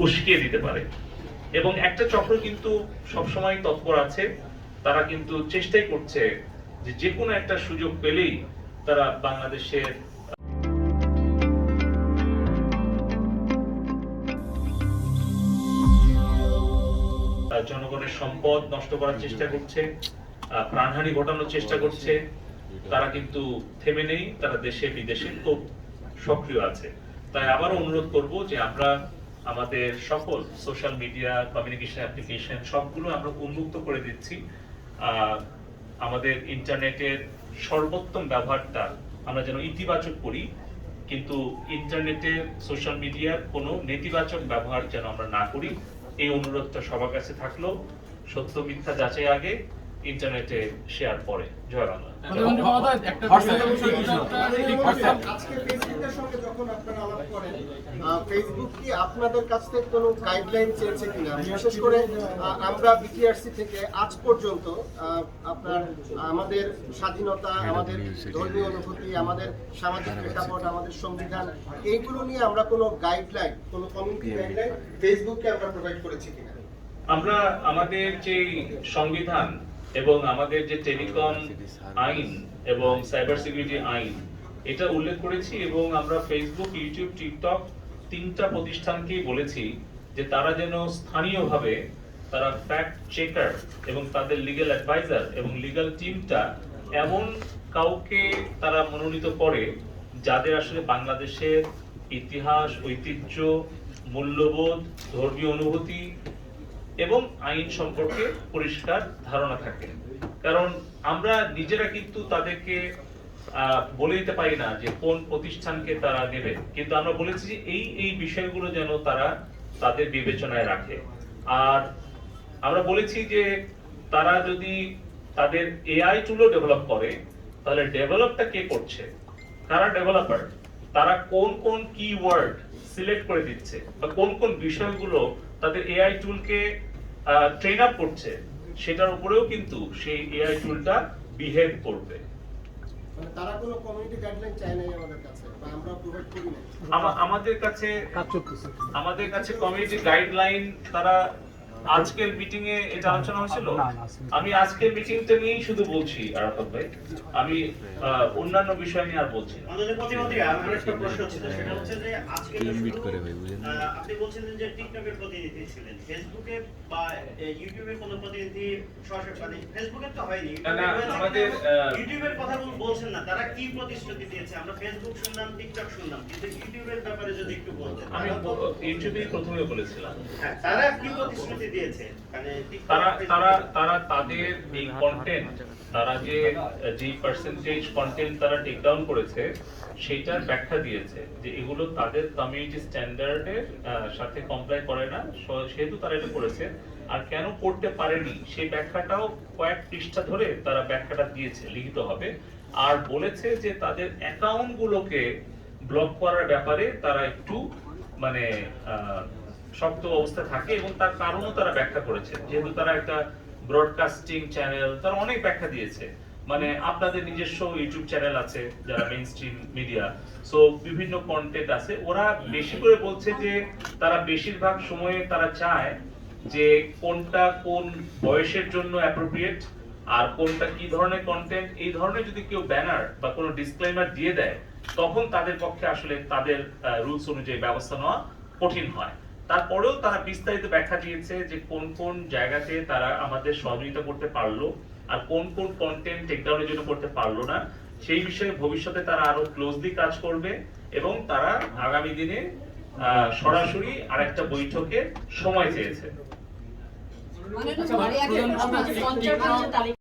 উস্কিয়ে দিতে পারে। এবং একটা চক্র কিন্তু সবসময় তৎপর আছে, তারা কিন্তু চেষ্টাই করছে যে যে কোনো একটা সুযোগ পেলেই তারা বাংলাদেশের জনগণের সম্পদ নষ্ট করার চেষ্টা করছে, প্রাণহানি ঘটানোর চেষ্টা করছে। তারা কিন্তু থেমে নেই, তারা দেশে বিদেশে খুব সক্রিয় আছে। তাই আবারও অনুরোধ করব যে আমরা আমাদের সকল সোশ্যাল মিডিয়া কমিউনিকেশন অ্যাপ্লিকেশন সবগুলো আমরা উন্মুক্ত করে দিচ্ছি। আমাদের ইন্টারনেটের সর্বোত্তম ব্যবহারটা আমরা যেন ইতিবাচক করি, কিন্তু ইন্টারনেটের সোশ্যাল মিডিয়ার কোনো নেতিবাচক ব্যবহার যেন আমরা না করি। এই অনুরোধটা সবার কাছে থাকলো। সত্য মিথ্যা যাচাই আগে, ইন্টারনেটে শেয়ার পরে। জয় বাংলা। ফেসবুক কি আপনাদের কাছ থেকে কোনো গাইডলাইন চেয়েছে কিনা? বিশেষ করে আমরা বিটিআরসি থেকে আজ পর্যন্ত আপনার আমাদের স্বাধীনতা, আমাদের ধর্মীয় অনুভূতি, আমাদের সামাজিক প্রেক্ষাপট, আমাদের সংবিধান, এইগুলো নিয়ে আমরা কোনো গাইডলাইন, কোনো কমিউনিটি গাইডলাইন ফেসবুককে আমরা প্রোভাইড করেছি কিনা? আমরা আমাদের যে সংবিধান এবং আমাদের যে টেলিকম আইন এবং সাইবার সিকিউরিটি আইন, এটা উল্লেখ করেছি। এবং আমরা ফেসবুক, ইউটিউব, টিকটক তিনটা প্রতিষ্ঠানকেই বলেছি যে তারা যেন স্থানীয়ভাবে তারা ফ্যাক্ট চেকার এবং তাদের লিগ্যাল অ্যাডভাইজার এবং লিগ্যাল টিমটা এমন কাউকে তারা মনোনীত করে যাদের আসলে বাংলাদেশের ইতিহাস, ঐতিহ্য, মূল্যবোধ, ধর্মীয় অনুভূতি এবং আইন সম্পর্কে পরিষ্কার ধারণা থাকে। কারণ আমরা নিজেরা কিন্তু তাদেরকে বলে দিতে পারি না যে কোন প্রতিষ্ঠানকে তারা নেবে, কিন্তু আমরা বলেছি যে এই বিষয়গুলো যেন তারা তাদের বিবেচনায় রাখে। আর আমরা বলেছি যে তারা যদি তাদের এআই টুলও ডেভেলপ করে, তাহলে ডেভেলপটা কে করছে, কারা ডেভেলপার, তারা কোন কোন কিওয়ার্ড সিলেক্ট করে দিচ্ছে বা কোন কোন বিষয়গুলো তাদের এআই টুলকে ট্রেন আপ করছে, সেটার উপরেও কিন্তু সেই এআই টুলটা বিহেভ করবে। মানে তারা কোনো কমিউনিটি গাইডলাইন চায় না আমাদের কাছে, বা আমরা প্রোভাইড করি না। আমাদের কাছে কমিউনিটি গাইডলাইন তারা আজকের মিটিং এ এটা আলোচনা হয়েছিল। আমি আজকের মিটিংটা নিয়েই শুধু বলছি আরাফাত ভাই, আমি অন্যান্য বিষয় নিয়ে আর বলছি না। আমাদের প্রতিনিধি আমার একটা প্রশ্ন ছিল, সেটা হচ্ছে যে আজকে আপনি বলছিলেন যে টিকটকের প্রতিনিধি ছিলেন, ফেসবুকে বা ইউটিউবের কোনো প্রতিনিধি সরাসরি, মানে ফেসবুকের তো হয়নি, আমাদের ইউটিউবের কথা বলছেন না, তারা কি প্রতিশ্রুতি দিয়েছে? আমরা ফেসবুক শুনলাম, টিকটক শুনলাম, কিন্তু ইউটিউবের ব্যাপারে যদি একটু বলতেন। আমি ইউটিউবেই প্রথমে বলেছিলাম, হ্যাঁ, তারা কি প্রতিশ্রুতি দিয়েছে? মানে তারা তাদের এই কন্টেন্ট, তারা যে পার্সেন্টেজ কন্টেন্ট তারা টেক ডাউন করেছে সেটার ব্যাখ্যা দিয়েছে যে এগুলো তাদের কমিউনিটি স্ট্যান্ডার্ডের সাথে কমপ্লাই করে না, সেহেতু তারা এটা করেছে। আর কেন করতে পারেনি সেই ব্যাখ্যাটাও কয়েক পৃষ্ঠা ধরে তারা ব্যাখ্যাটা দিয়েছে লিখিত হবে। আর বলেছে যে তাদের অ্যাকাউন্ট গুলোকে ব্লক করার ব্যাপারে তারা একটু মানে শক্ত অবস্থা থাকে, এবং তার কারণও তারা ব্যাখ্যা করেছে। যেহেতু তারা একটা ব্রডকাস্টিং চ্যানেল, তারা অনেক ব্যাখ্যা দিয়েছে। মানে আপনাদের নিজস্ব ইউটিউব চ্যানেল আছে যারা মেইন স্ট্রিম মিডিয়া, সো বিভিন্ন কন্টেন্ট আছে, ওরা বেশি করে বলছে যে তারা বেশিরভাগ সময়ে তারা চায় যে কোনটা কোন বয়সের জন্য অ্যাপ্রোপ্রিয়েট আর কোনটা কি ধরনের কন্টেন্ট, এই ধরনের যদি কেউ ব্যানার বা কোনো ডিসক্লেমার দিয়ে দেয় তখন তাদের পক্ষে আসলে তাদের রুলস অনুযায়ী ব্যবস্থা নেওয়া কঠিন হয়। তারপরেও তারা বিস্তারিত ব্যাখ্যা দিয়েছে যে কোন কোন জায়গাতে তারা আমাদের সহযোগিতা করতে পারলো আর কোন কোন কন্টেন্ট টেকডাউনের জন্য করতে পারলো না, সেই বিষয়ে ভবিষ্যতে তারা আরো ক্লোজলি কাজ করবে এবং তারা আগামী দিনে সরাসরি আরেকটা বৈঠকে সময় চেয়েছে।